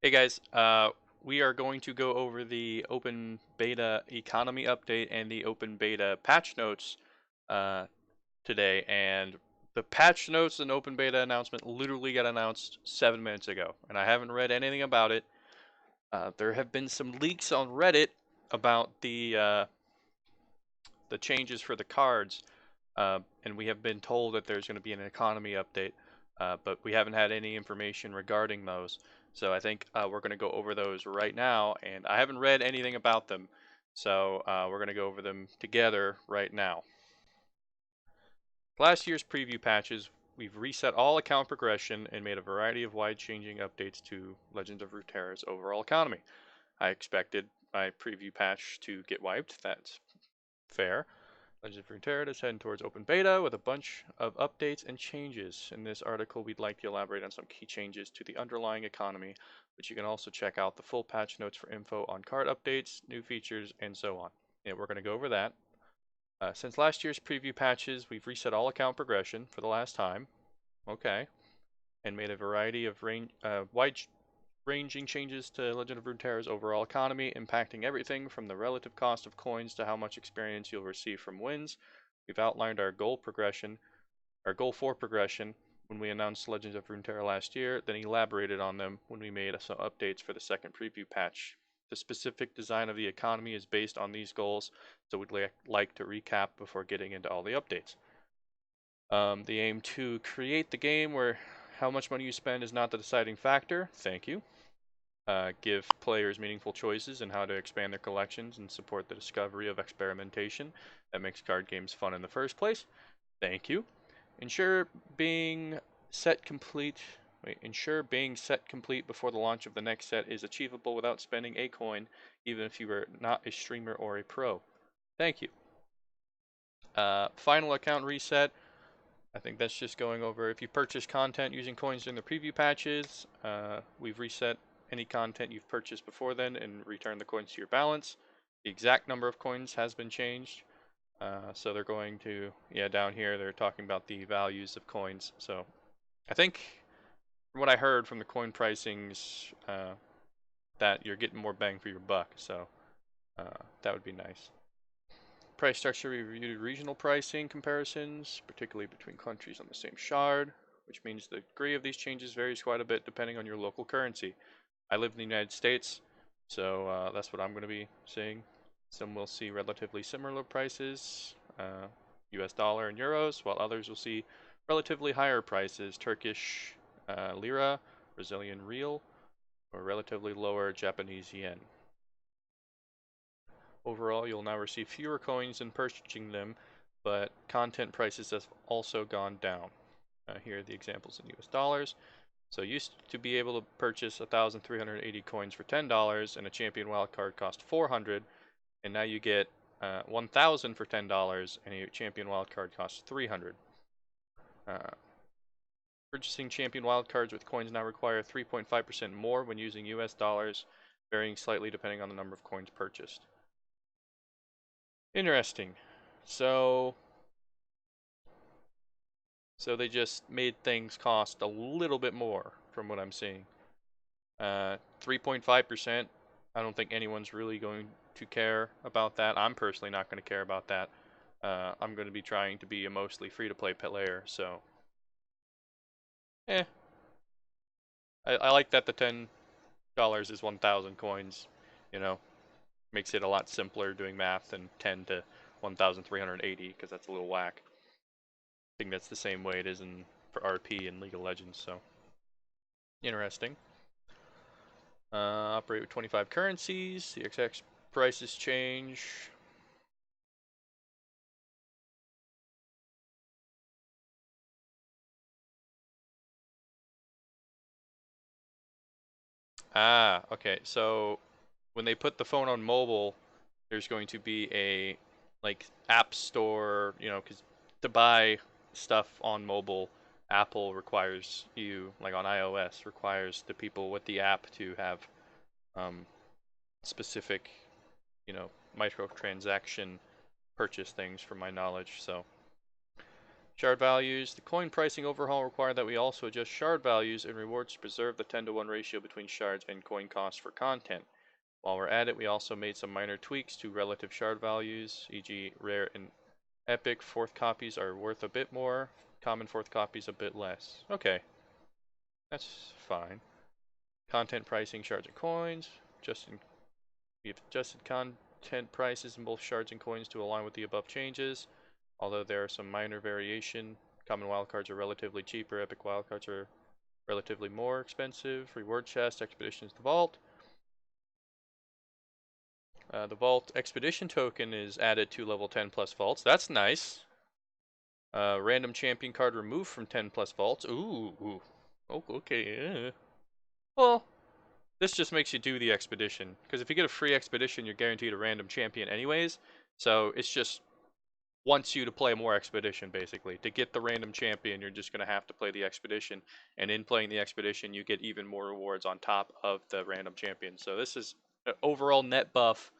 Hey guys, we are going to go over the open beta economy update and the open beta patch notes uh, today. And the patch notes and open beta announcement literally got announced 7 minutes ago, and I haven't read anything about it. There have been some leaks on Reddit about the changes for the cards, and we have been told that there's going to be an economy update, but we haven't had any information regarding those. So I think we're going to go over those right now, and I haven't read anything about them, so we're going to go over them together right now. Last year's preview patches, we've reset all account progression and made a variety of wide-changing updates to Legends of Runeterra's overall economy. I expected my preview patch to get wiped. That's fair. Legends of Runeterra is heading towards open beta with a bunch of updates and changes. In this article, we'd like to elaborate on some key changes to the underlying economy, but you can also check out the full patch notes for info on card updates, new features, and so on. And we're going to go over that. Since last year's preview patches, we've reset all account progression for the last time. Okay. And made a variety of wide-ranging changes to Legend of Runeterra's overall economy, impacting everything from the relative cost of coins to how much experience you'll receive from wins. We've outlined our goal for progression when we announced Legends of Runeterra last year, then elaborated on them when we made some updates for the second preview patch. The specific design of the economy is based on these goals, so we'd like to recap before getting into all the updates. They aim to create the game where how much money you spend is not the deciding factor. Thank you. Give players meaningful choices in how to expand their collections and support the discovery of experimentation that makes card games fun in the first place. Thank you. Ensure being set complete before the launch of the next set is achievable without spending a coin, even if you are not a streamer or a pro. Thank you. Final account reset. I think that's just going over if you purchase content using coins during the preview patches, we've reset any content you've purchased before then and return the coins to your balance. The exact number of coins has been changed. So they're going to, down here they're talking about the values of coins. So I think from what I heard from the coin pricings, that you're getting more bang for your buck. So that would be nice. Price structure, we reviewed regional pricing comparisons, particularly between countries on the same shard, which means the degree of these changes varies quite a bit depending on your local currency. I live in the United States, so that's what I'm going to be seeing. Some will see relatively similar prices, US dollar and euros, while others will see relatively higher prices, Turkish lira, Brazilian real, or relatively lower Japanese yen. Overall, you'll now receive fewer coins in purchasing them, but content prices have also gone down. Here are the examples in US dollars. So you used to be able to purchase 1,380 coins for $10 and a champion wildcard cost 400, and now you get 1,000 for $10 and a champion wildcard costs 300. Purchasing champion wildcards with coins now require 3.5% more when using US dollars, varying slightly depending on the number of coins purchased. Interesting. So they just made things cost a little bit more from what I'm seeing. 3.5%. I don't think anyone's really going to care about that. I'm personally not going to care about that. I'm going to be trying to be a mostly free-to-play player, so I like that the $10 is 1,000 coins. You know, makes it a lot simpler doing math than 10 to 1,380 because that's a little whack. I think that's the same way it is for RP and League of Legends, so interesting. Operate with 25 currencies. The XX prices change. Okay. So when they put the phone on mobile, there's going to be a app store, because to buy stuff on mobile, Apple requires you, like on iOS, requires the people with the app to have specific, microtransaction purchase things from my knowledge. So Shard values. The coin pricing overhaul required that we also adjust shard values and rewards to preserve the 10-to-1 ratio between shards and coin cost for content. While we're at it, we also made some minor tweaks to relative shard values, e.g. rare and epic 4th copies are worth a bit more, common 4th copies a bit less. Okay, that's fine. Content pricing, shards and coins. We've adjusted content prices in both shards and coins to align with the above changes. Although there are some minor variation, common wildcards are relatively cheaper, epic wildcards are relatively more expensive. Reward chest, expeditions, the vault. The vault expedition token is added to level 10 plus vaults. That's nice. Random champion card removed from 10 plus vaults. Ooh. Oh, okay. Well, this just makes you do the expedition. Because if you get a free expedition, you're guaranteed a random champion anyways. So it's just wants you to play more expedition, basically. To get the random champion, you're just going to have to play the expedition. And in playing the expedition, you get even more rewards on top of the random champion. So this is an overall net buff.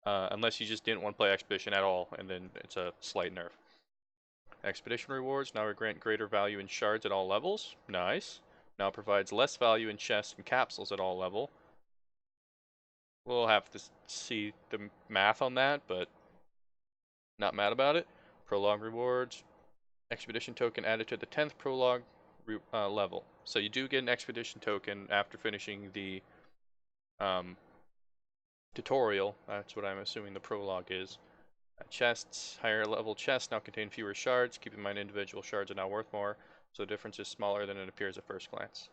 Unless you just didn't want to play expedition at all, and then it's a slight nerf. Expedition rewards now grant greater value in shards at all levels. Nice. Now provides less value in chests and capsules at all level. We'll have to see the math on that, but not mad about it. Prologue rewards. Expedition token added to the 10th prologue level. So you do get an expedition token after finishing the tutorial. That's what I'm assuming the prologue is. Chests, higher level chests now contain fewer shards. Keep in mind individual shards are now worth more, so the difference is smaller than it appears at first glance.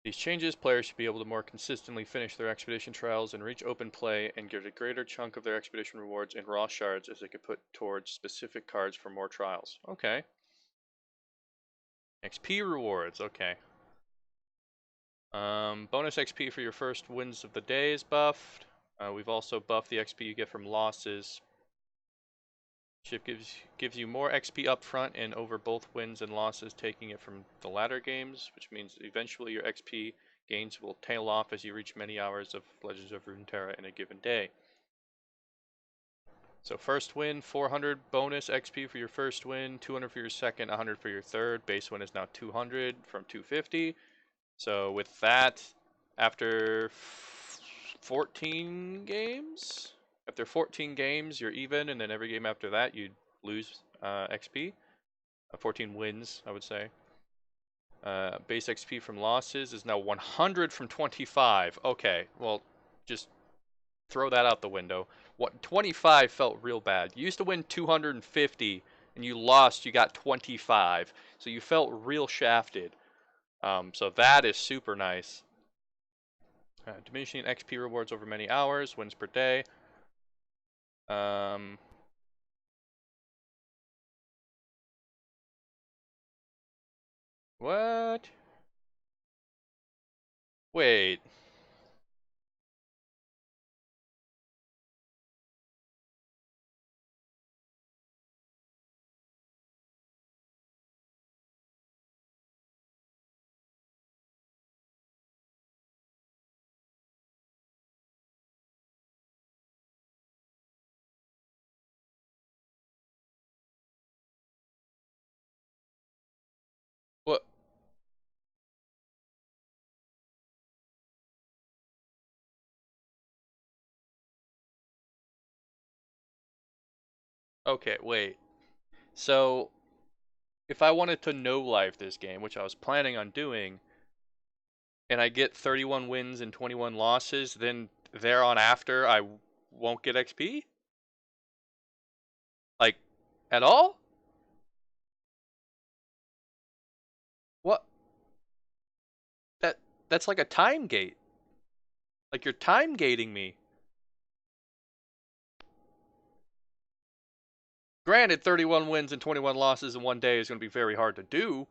These changes, players should be able to more consistently finish their expedition trials and reach open play and get a greater chunk of their expedition rewards in raw shards as they could put towards specific cards for more trials. Okay. XP rewards, okay. Bonus XP for your first wins of the day is buffed. We've also buffed the XP you get from losses. Shift gives you more XP up front and over both wins and losses, taking it from the latter games, which means eventually your XP gains will tail off as you reach many hours of Legends of Runeterra in a given day. So first win, 400 bonus XP for your first win, 200 for your second, 100 for your third. Base win is now 200 from 250. So with that, after 14 games? After 14 games, you're even, and then every game after that, you lose XP. 14 wins, I would say. Base XP from losses is now 100 from 25. Okay, well, just throw that out the window. 25 felt real bad. You used to win 250, and you lost, you got 25. So you felt real shafted. So that is super nice. Diminishing XP rewards over many hours, wins per day. What? Wait. What? Okay, wait. So, if I wanted to no life this game, which I was planning on doing, and I get 31 wins and 21 losses, then thereon after I won't get XP? Like, at all? What? That's like a time gate. Like you're time gating me. Granted, 31 wins and 21 losses in one day is going to be very hard to do,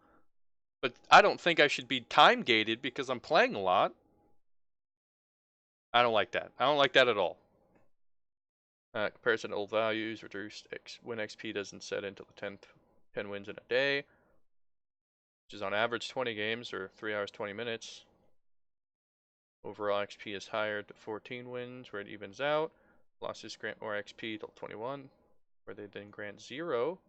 but I don't think I should be time gated because I'm playing a lot. I don't like that. I don't like that at all. Comparison to old values, reduced win XP doesn't set until the 10 wins in a day, which is on average 20 games or 3 hours 20 minutes. Overall XP is higher to 14 wins where it evens out. Losses grant more XP till 21. where they then grant 0.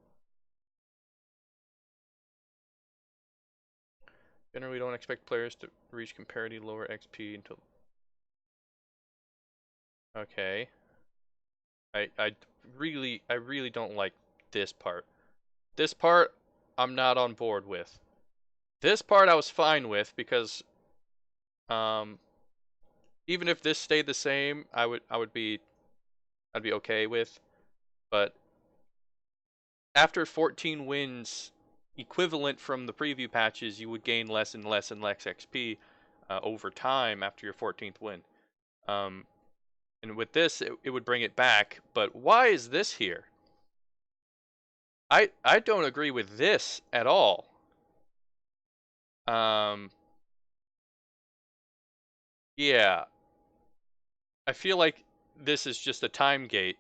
Generally, we don't expect players to reach comparity lower XP until... Okay. I really don't like this part. This part, I'm not on board with. This part I was fine with because, even if this stayed the same, I'd be okay with. But after 14 wins, equivalent from the preview patches, you would gain less and less and less XP over time after your 14th win. And with this, it would bring it back. But why is this here? I don't agree with this at all. Yeah. I feel like this is just a time gate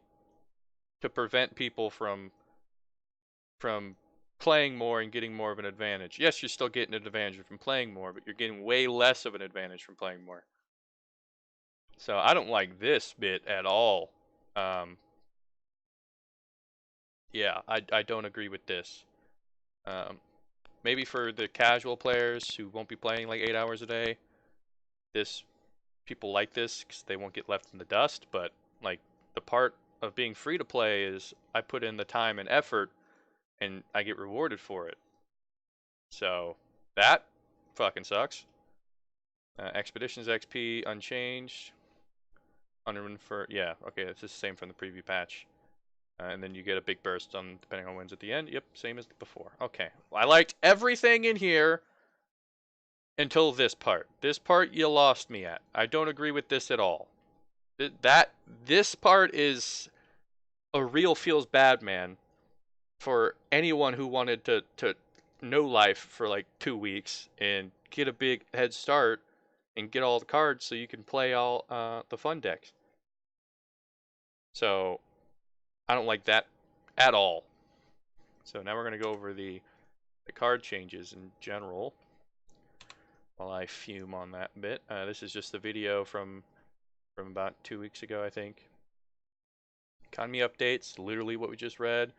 to prevent people from playing more and getting more of an advantage. Yes, you're still getting an advantage from playing more, but you're getting way less of an advantage from playing more. So I don't like this bit at all. Yeah, I don't agree with this. Maybe for the casual players who won't be playing like 8 hours a day, people like this because they won't get left in the dust. But like the part of being free to play is I put in the time and effort and I get rewarded for it. So that fucking sucks. Expeditions XP unchanged. Yeah, okay, it's the same from the preview patch. And then you get a big burst on depending on wins at the end. Yep, same as before. Okay, well, I liked everything in here until this part. This part you lost me at. I don't agree with this at all. This part is a real feels bad, man, for anyone who wanted to no life for like 2 weeks and get a big head start and get all the cards so you can play all the fun decks. So I don't like that at all. So now we're going to go over the card changes in general while I fume on that bit. This is just the video from about 2 weeks ago, I think. Economy updates, literally what we just read.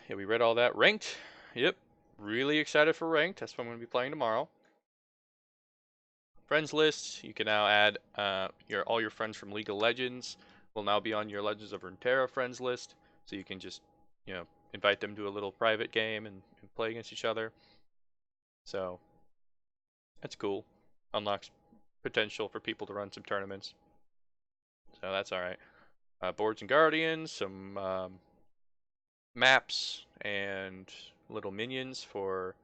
Yeah, we read all that. Ranked, yep, really excited for Ranked. That's what I'm going to be playing tomorrow. Friends list, you can now add all your friends from League of Legends will now be on your Legends of Runeterra friends list, so you can just, invite them to a little private game and play against each other. So that's cool. Unlocks potential for people to run some tournaments. So that's alright. Boards and Guardians, some maps, and little minions for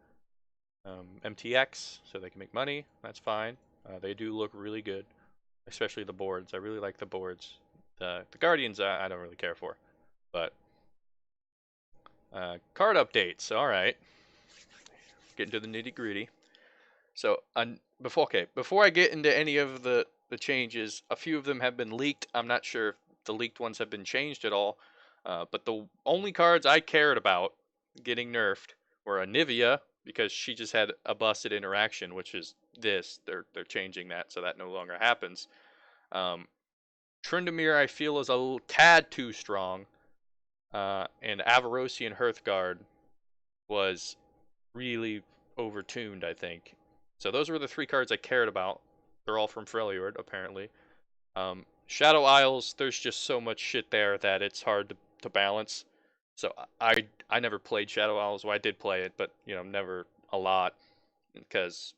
MTX so they can make money. That's fine. They do look really good, especially the boards. I really like the boards. The Guardians I don't really care for. But card updates, alright. Getting to the nitty gritty. So before I get into any of the changes, a few of them have been leaked. I'm not sure if the leaked ones have been changed at all. But the only cards I cared about getting nerfed were Anivia, because she just had a busted interaction, which is this. They're changing that so that no longer happens. Tryndamere I feel is a little tad too strong. And Avarosian Hearthguard was really overtuned, I think. So those were the 3 cards I cared about. They're all from Freljord, apparently. Shadow Isles, there's just so much shit there that it's hard to balance. So I never played Shadow Isles. Well, I did play it, but never a lot, because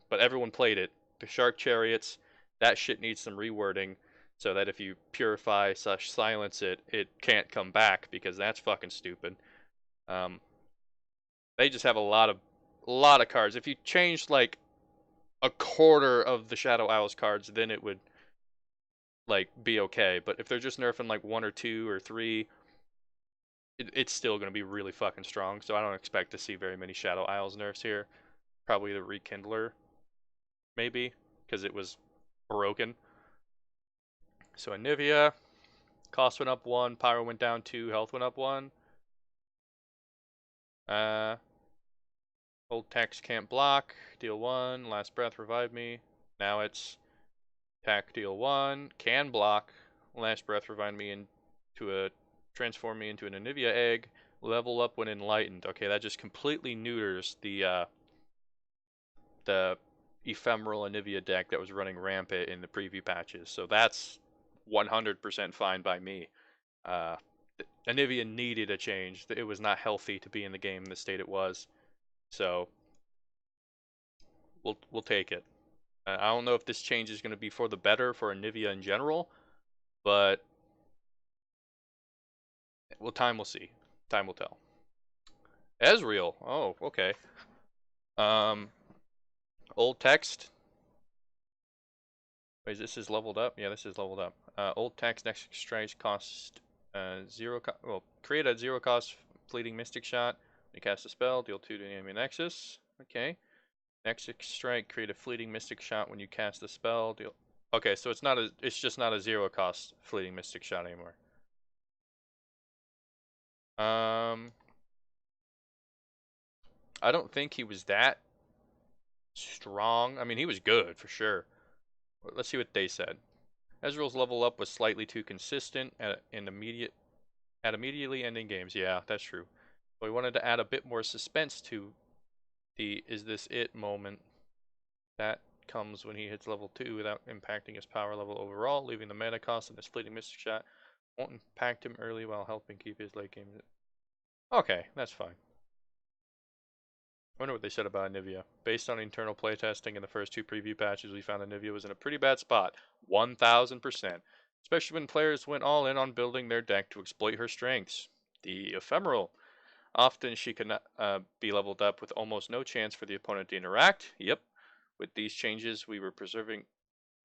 but everyone played it. The Shark Chariots, that shit needs some rewording so that if you purify / silence it, it can't come back, because that's fucking stupid. They just have a lot of cards. If you changed like a quarter of the Shadow Isles cards, then it would like be okay. But if they're just nerfing like 1 or 2 or 3, it's still going to be really fucking strong. So I don't expect to see very many Shadow Isles nerfs here. Probably the Rekindler, maybe, because it was broken. So Anivia, cost went up 1, Pyro went down 2, health went up 1. Old text can't block, deal 1, last breath revive me. Now it's attack, deal 1, can block, last breath revive me, and to transform me into an Anivia egg. Level up when enlightened. Okay, that just completely neuters the ephemeral Anivia deck that was running rampant in the preview patches. So that's 100% fine by me. Uh, Anivia needed a change. It was not healthy to be in the game in the state it was. So we'll take it. I don't know if this change is going to be for the better for Anivia in general, but well, time will see. Time will tell. Ezreal. Oh, okay. Um, old text. Wait, this is leveled up? Yeah, this is leveled up. Old text next strike cost create a 0 cost fleeting mystic shot. You cast a spell, deal 2 to the enemy nexus. Okay. Next strike, create a fleeting mystic shot when you cast a spell, deal. Okay, so it's just not a 0 cost fleeting mystic shot anymore. I don't think he was that strong. I mean, he was good for sure. Let's see what they said. Ezreal's level up was slightly too consistent at immediately ending games. Yeah, that's true. But we wanted to add a bit more suspense to the "is this it" moment that comes when he hits level 2 without impacting his power level overall, leaving the mana cost and his fleeting mystic shot won't impact him early while helping keep his late game. Okay, that's fine. I wonder what they said about Anivia. Based on internal playtesting in the first 2 preview patches, we found Anivia was in a pretty bad spot. 1000%. Especially when players went all in on building their deck to exploit her strengths. The ephemeral. Often she could not be leveled up with almost no chance for the opponent to interact. Yep. With these changes, we're preserving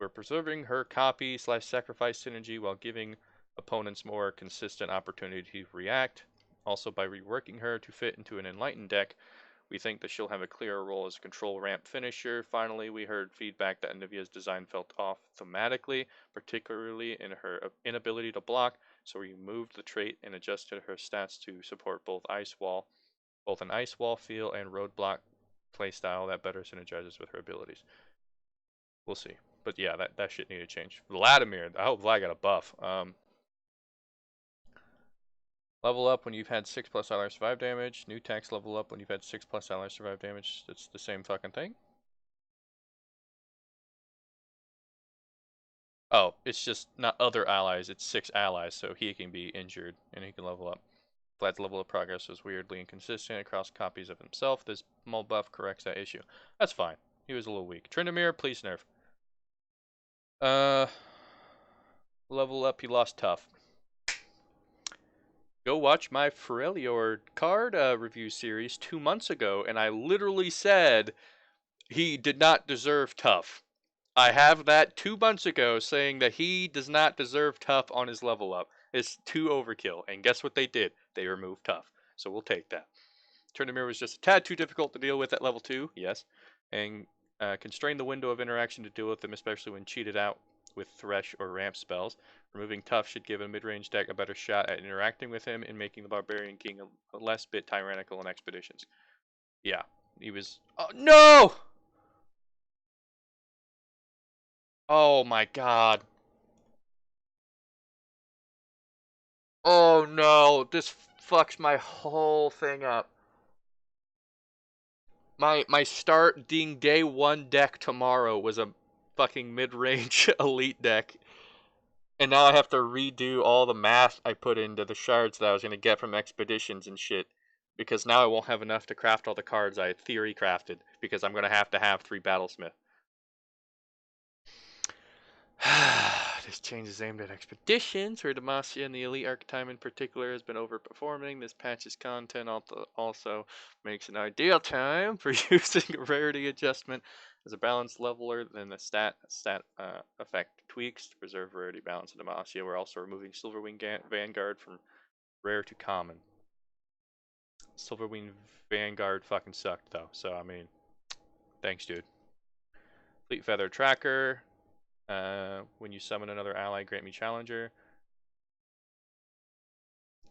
her copy / sacrifice synergy while giving opponents more consistent opportunity to react. Also, by reworking her to fit into an enlightened deck, we think that she'll have a clearer role as a control ramp finisher. Finally, we heard feedback that Anivia's design felt off thematically, particularly in her inability to block, so we moved the trait and adjusted her stats to support both an ice wall feel and roadblock playstyle that better synergizes with her abilities. We'll see. But yeah, that shit needed to change. Vladimir, I hope Vlad got a buff. Level up when you've had 6 plus allies survive damage. New text, level up when you've had 6 plus allies survive damage. It's the same fucking thing. Oh, it's just not other allies, it's 6 allies, so he can be injured and he can level up. Vlad's level of progress was weirdly inconsistent across copies of himself. This mole buff corrects that issue. That's fine. He was a little weak. Tryndamere, please nerf. Level up, he lost tough. Go watch my Ferelior card review series 2 months ago, and I literally said he did not deserve tough. I have that 2 months ago saying that he does not deserve tough on his level up. It's too overkill, and guess what they did? They removed tough. So we'll take that. Tryndamere was just a tad too difficult to deal with at level 2, yes, and constrained the window of interaction to deal with him, especially when cheated out with Thresh or Ramp spells. Removing Tough should give a mid-range deck a better shot at interacting with him and making the Barbarian King a less bit tyrannical in expeditions. Yeah, he was... Oh, no! Oh my god. Oh no, this fucks my whole thing up. My starting day 1 deck tomorrow was a fucking mid-range elite deck. And now I have to redo all the math I put into the shards that I was going to get from expeditions and shit. Because now I won't have enough to craft all the cards I theory crafted. Because I'm going to have 3 Battlesmith. This change is aimed at expeditions, where Demacia and the Elite Archetype in particular has been overperforming. This patch's content also makes an ideal time for using a rarity adjustment as a balanced leveler. Then the stat effect tweaks to preserve rarity balance in Demacia. We're also removing Silverwing Vanguard from rare to common. Silverwing Vanguard fucking sucked though, so I mean, thanks dude. Fleet Feather Tracker. When you summon another ally, grant me Challenger.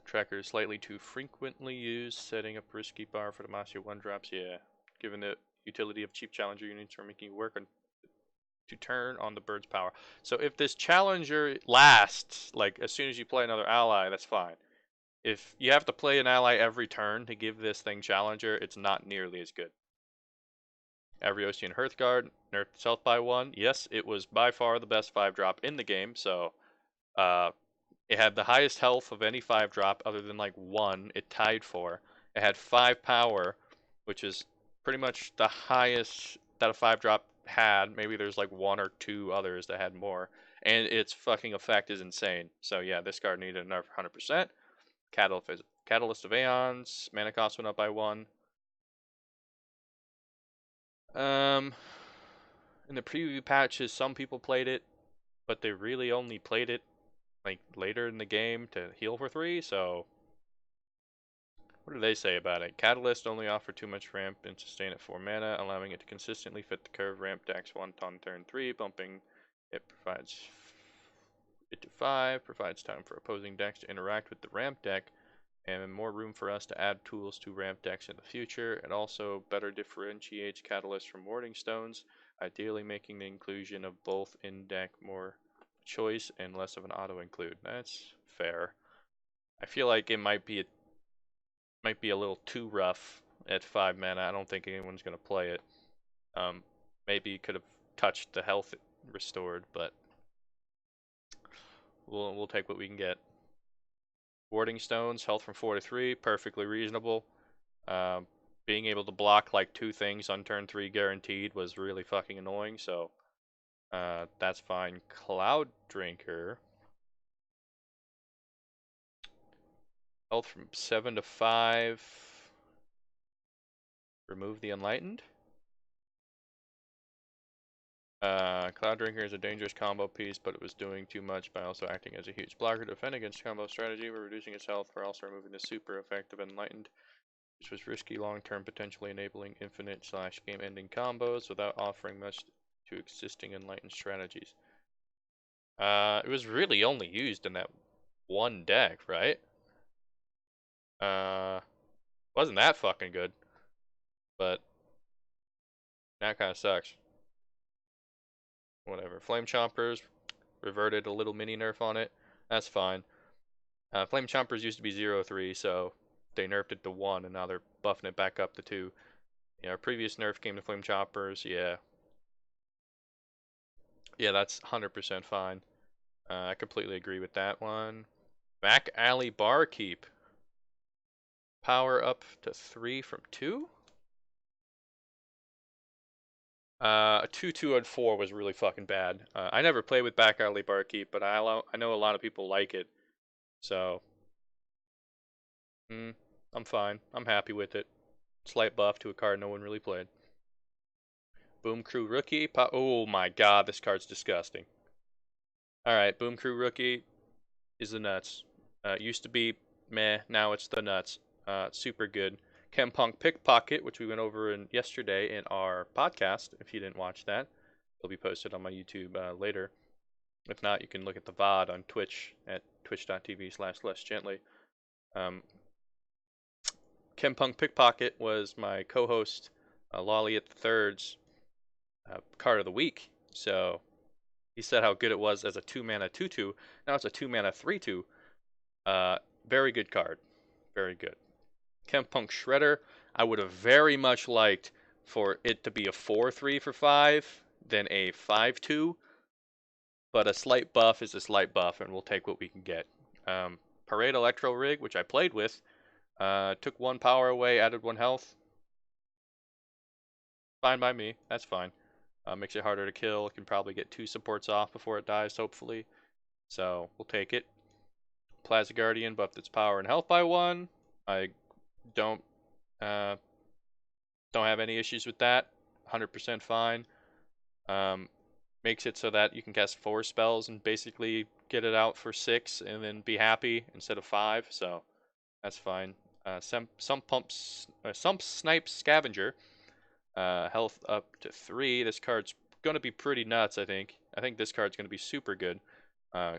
Tracker is slightly too frequently used, setting up risky bar for the Demacia 1-drops. Yeah, given the utility of cheap Challenger units are making you work on to turn on the bird's power. So if this challenger lasts, like as soon as you play another ally, that's fine. If you have to play an ally every turn to give this thing challenger, it's not nearly as good. Avriosian Hearthguard, nerfed itself by 1. Yes, it was by far the best 5-drop in the game, so it had the highest health of any 5-drop other than like 1 it tied for. It had 5 power, which is pretty much the highest that a 5-drop had. Maybe there's like 1 or 2 others that had more. And its fucking effect is insane. So yeah, this card needed a nerf 100%. Catalyst of Aeons, mana cost went up by 1. In the preview patches, some people played it, but they really only played it like later in the game to heal for 3, so what do they say about it? Catalyst only offer too much ramp and sustain at 4 mana, allowing it to consistently fit the curve ramp decks 1 on turn 3, bumping it provides it to 5, provides time for opposing decks to interact with the ramp deck, and more room for us to add tools to ramp decks in the future. It also better differentiates Catalyst from Warding Stones, ideally making the inclusion of both in deck more choice and less of an auto include. That's fair. I feel like it might be a little too rough at 5 mana. I don't think anyone's gonna play it. Maybe could have touched the health restored, but we'll take what we can get. Warding Stones, health from 4 to 3, perfectly reasonable. Being able to block like 2 things on turn 3 guaranteed was really fucking annoying, so that's fine. Cloud Drinker, health from 7 to 5. Remove the Enlightened. Cloud Drinker is a dangerous combo piece, but it was doing too much by also acting as a huge blocker to defend against combo strategy. We're reducing its health for also removing the super effect of Enlightened, which was risky long-term, potentially enabling infinite/game-ending combos without offering much to existing Enlightened strategies. It was really only used in that one deck, right? Wasn't that fucking good, but that kind of sucks. Whatever. Flame Chompers reverted a little mini nerf on it. That's fine. Flame Chompers used to be 0-3, so they nerfed it to 1, and now they're buffing it back up to 2. Yeah, our previous nerf came to Flame Chompers. Yeah, that's 100% fine. I completely agree with that one. Back Alley Barkeep. Power up to 3 from 2? 2, 2, and 4 was really fucking bad. I never played with Back Alley Barkeep, but I know a lot of people like it. So, I'm fine. I'm happy with it. Slight buff to a card no one really played. Boom Crew Rookie. Oh my god, this card's disgusting. Alright, Boom Crew Rookie is the nuts. Used to be meh, now it's the nuts. Super good. Chempunk Pickpocket, which we went over yesterday in our podcast. If you didn't watch that, it'll be posted on my YouTube later. If not, you can look at the VOD on Twitch at twitch.tv/lessgently. Chempunk Pickpocket was my co-host Lolly at the Third's card of the week. So he said how good it was as a 2-mana 2/2. Now it's a 2-mana 3/2. Very good card. Very good. Chempunk Shredder, I would have very much liked for it to be a 4/3 for 5 than a 5/2. But a slight buff is a slight buff, and we'll take what we can get. Parade Electro Rig, which I played with, took 1 power away, added 1 health. Fine by me. That's fine. Makes it harder to kill. It can probably get 2 supports off before it dies, hopefully. So we'll take it. Plaza Guardian buffed its power and health by 1. I don't have any issues with that. 100% fine. Makes it so that you can cast 4 spells and basically get it out for 6 and then be happy instead of 5. So that's fine. Some Snipe Scavenger. Health up to 3. This card's going to be pretty nuts, I think. I think this card's going to be super good.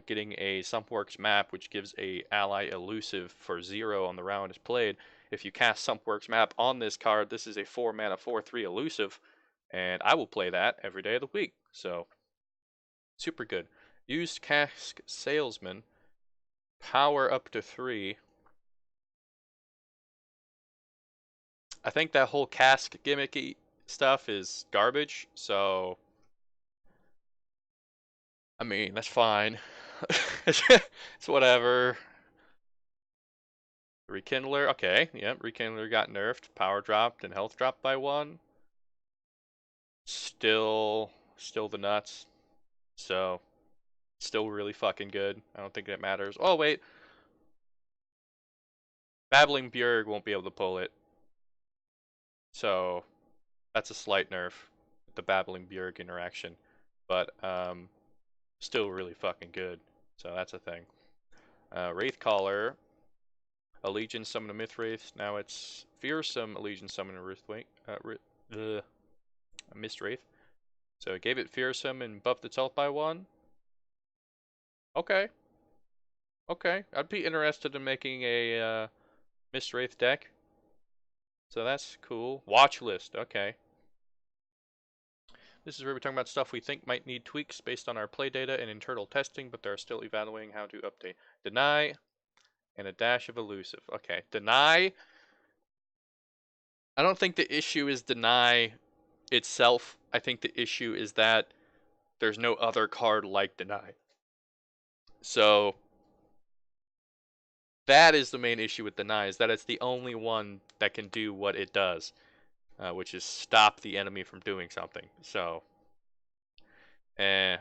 Getting a Sumpworks map, which gives a ally elusive for 0 on the round is played. If you cast Sumpworks map on this card, this is a 4-mana 4/3 elusive, and I will play that every day of the week. So Super good. Used cask salesman. Power up to 3. I think that whole cask gimmicky stuff is garbage, so I mean, that's fine. It's whatever. Rekindler, okay, yep, Rekindler got nerfed, power dropped, and health dropped by 1. Still the nuts. So, still really fucking good. I don't think that matters. Oh, wait. Babbling Bjerg won't be able to pull it. So, that's a slight nerf, the Babbling Bjerg interaction. But, still really fucking good. So, that's a thing. Wraithcaller, a Legion summon a Myth Wraith. Now it's Fearsome a Legion summon a Mist Wraith. So it gave it Fearsome and buffed its health by 1. Okay. Okay. I'd be interested in making a Mist Wraith deck. So that's cool. Watch list. Okay. This is where we're talking about stuff we think might need tweaks based on our play data and internal testing, but they're still evaluating how to update. Deny and a dash of elusive. Okay. Deny. I don't think the issue is deny itself. I think the issue is that there's no other card like deny. So that is the main issue with deny, is that it's the only one that can do what it does, which is stop the enemy from doing something. So, deny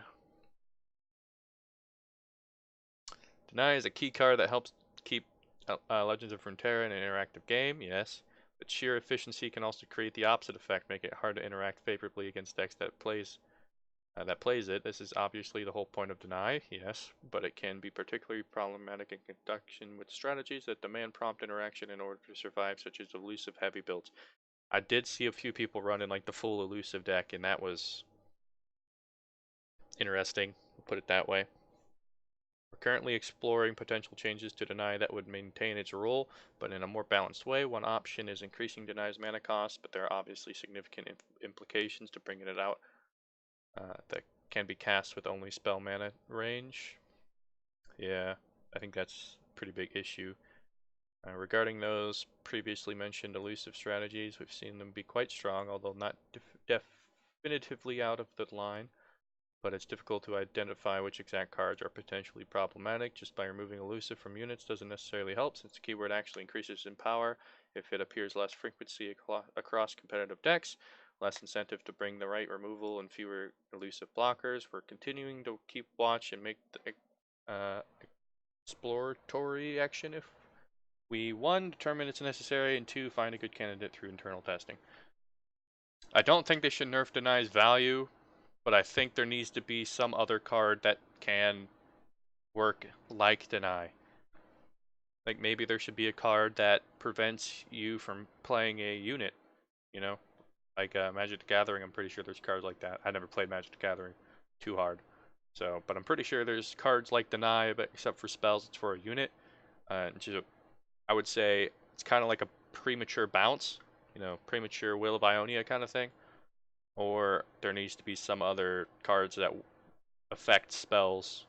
is a key card that helps keep Legends of Runeterra in an interactive game, yes. But sheer efficiency can also create the opposite effect, make it hard to interact favorably against decks that plays it. This is obviously the whole point of deny, yes, but it can be particularly problematic in conjunction with strategies that demand prompt interaction in order to survive, such as elusive heavy builds. I did see a few people running like the full elusive deck, and that was interesting, put it that way. We're currently exploring potential changes to deny that would maintain its role, but in a more balanced way. One option is increasing deny's mana cost, but there are obviously significant implications to bringing it out that can be cast with only spell mana range. Yeah, I think that's a pretty big issue. Regarding those previously mentioned elusive strategies, we've seen them be quite strong, although not definitively out of the line. But it's difficult to identify which exact cards are potentially problematic. Just by removing elusive from units doesn't necessarily help, since the keyword actually increases in power if it appears less frequency across competitive decks. Less incentive to bring the right removal and fewer elusive blockers. We're continuing to keep watch and make the exploratory action if we, 1, determine it's necessary, and 2, find a good candidate through internal testing. I don't think they should nerf deny's value, but I think there needs to be some other card that can work like deny. Like maybe there should be a card that prevents you from playing a unit, you know? Like Magic the Gathering, I'm pretty sure there's cards like that. I never played Magic the Gathering too hard. So, but I'm pretty sure there's cards like deny, but except for spells, it's for a unit. I would say it's kind of like a premature bounce, premature Will of Ionia kind of thing. Or there needs to be some other cards that affect spells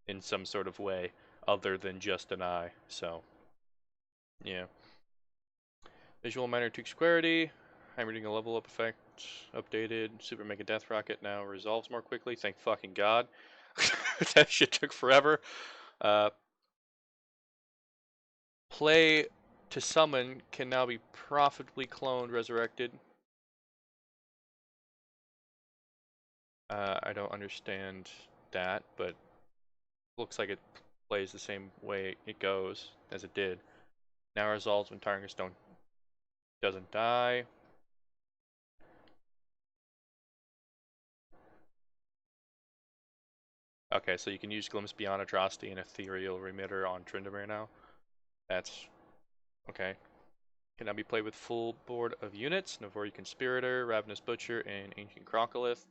in some sort of way other than just deny. So, yeah. Visual Minor Took Squarity. I'm reading a level up effect. Updated. Super Mega Death Rocket now resolves more quickly. Thank fucking God. That shit took forever. Play to summon can now be profitably cloned, resurrected. I don't understand that, but looks like it plays the same way it goes as it did. Now resolves when targets doesn't die. Okay, so you can use Glimpse Beyond Atrocity and Ethereal Remitter on Tryndamere now. That's okay. Can now be played with full board of units: Navori Conspirator, Ravenous Butcher, and Ancient Crocolith.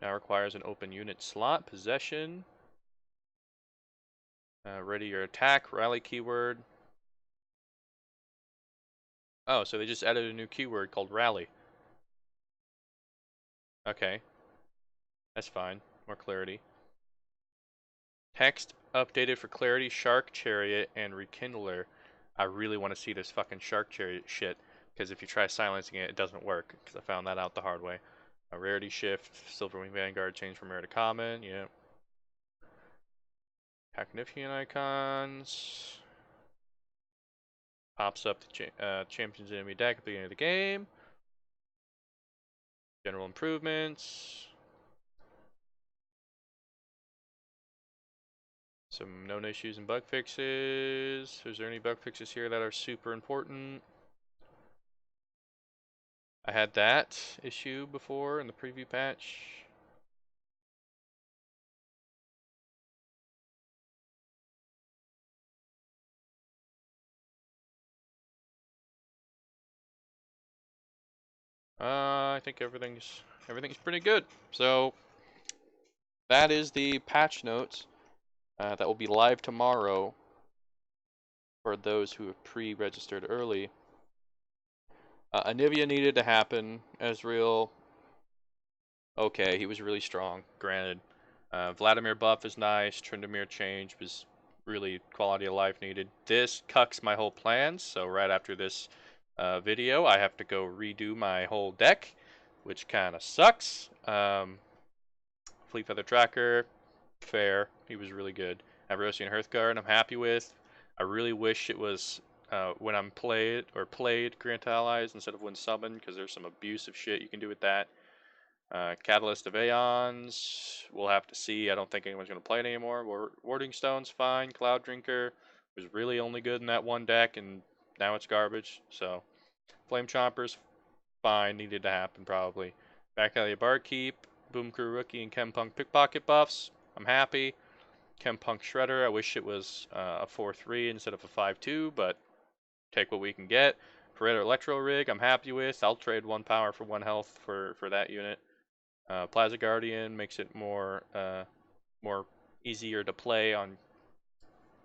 Now requires an open unit slot, possession. Ready your attack, rally keyword. Oh, so they just added a new keyword called rally. Okay. That's fine. More clarity. Text updated for clarity, Shark Chariot, and Rekindler. I really want to see this fucking Shark Chariot shit, because if you try silencing it, it doesn't work, because I found that out the hard way. A rarity shift, Silverwing Vanguard changed from rare to common, yeah. Magnificent icons. Pops up the champion's enemy deck at the beginning of the game. General improvements. Some known issues and bug fixes. Is there any bug fixes here that are super important? I had that issue before in the preview patch. I think everything's pretty good. So that is the patch notes that will be live tomorrow for those who have pre-registered early. Anivia needed to happen. Ezreal, okay, he was really strong, granted. Vladimir buff is nice. Tryndamere change was really quality of life needed. This cucks my whole plans, so right after this video, I have to go redo my whole deck, which kind of sucks. Fleet Feather Tracker, fair. He was really good. Avarosian Hearthguard, I'm happy with. I really wish it was when I'm played Grant Allies instead of when summon, because there's some abusive shit you can do with that. Catalyst of Aeons, we'll have to see. I don't think anyone's going to play it anymore. Warding Stone's fine. Cloud Drinker was really only good in that one deck, and now it's garbage. So, Flame Chomper's fine. Needed to happen, probably. Back Alley Barkeep, Boom Crew Rookie, and Chempunk Pickpocket buffs. I'm happy. Chempunk Shredder, I wish it was a 4-3 instead of a 5-2, but take what we can get. Pareto Electro Rig, I'm happy with. I'll trade 1 power for 1 health for that unit. Plaza Guardian makes it more easier to play on.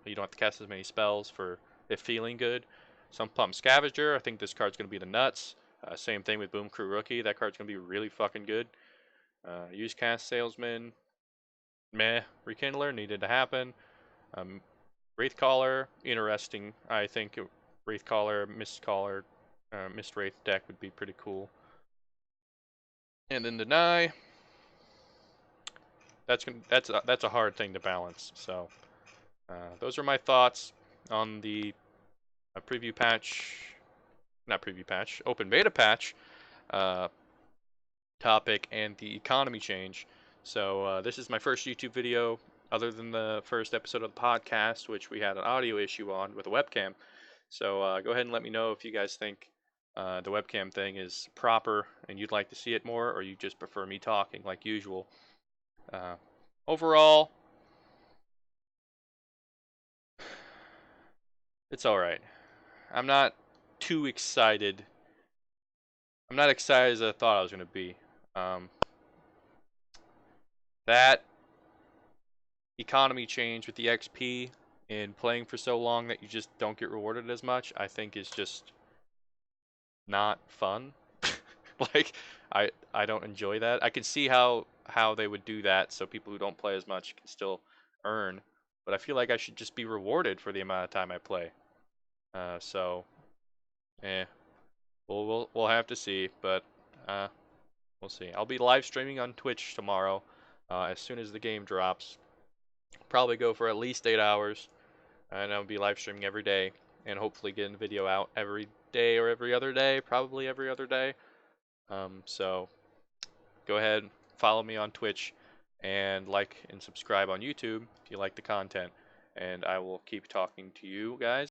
You don't have to cast as many spells for it feeling good. Some Pump Scavenger, I think this card's going to be the nuts. Same thing with Boom Crew Rookie, that card's going to be really fucking good. Use Cast Salesman, meh. Rekindler needed to happen. Wraithcaller, interesting. I think Wraithcaller, Mistcaller, Mist Wraith deck would be pretty cool. And then Deny. That's a hard thing to balance. So those are my thoughts on the preview patch, not preview patch, open beta patch topic and the economy change. So this is my first YouTube video, other than the first episode of the podcast, which we had an audio issue on with a webcam. So go ahead and let me know if you guys think the webcam thing is proper and you'd like to see it more, or you just prefer me talking like usual. Overall, it's alright. I'm not too excited. I'm not excited as I thought I was going to be. That economy change with the XP and playing for so long that you just don't get rewarded as much, I think is just not fun. Like, I don't enjoy that. I can see how they would do that so people who don't play as much can still earn, but I feel like I should just be rewarded for the amount of time I play. So, we'll have to see, but we'll see. I'll be live streaming on Twitch tomorrow as soon as the game drops. Probably go for at least 8 hours, and I'll be live streaming every day, and hopefully getting the video out every day or every other day, probably every other day. So go ahead, follow me on Twitch, and like and subscribe on YouTube if you like the content, and I will keep talking to you guys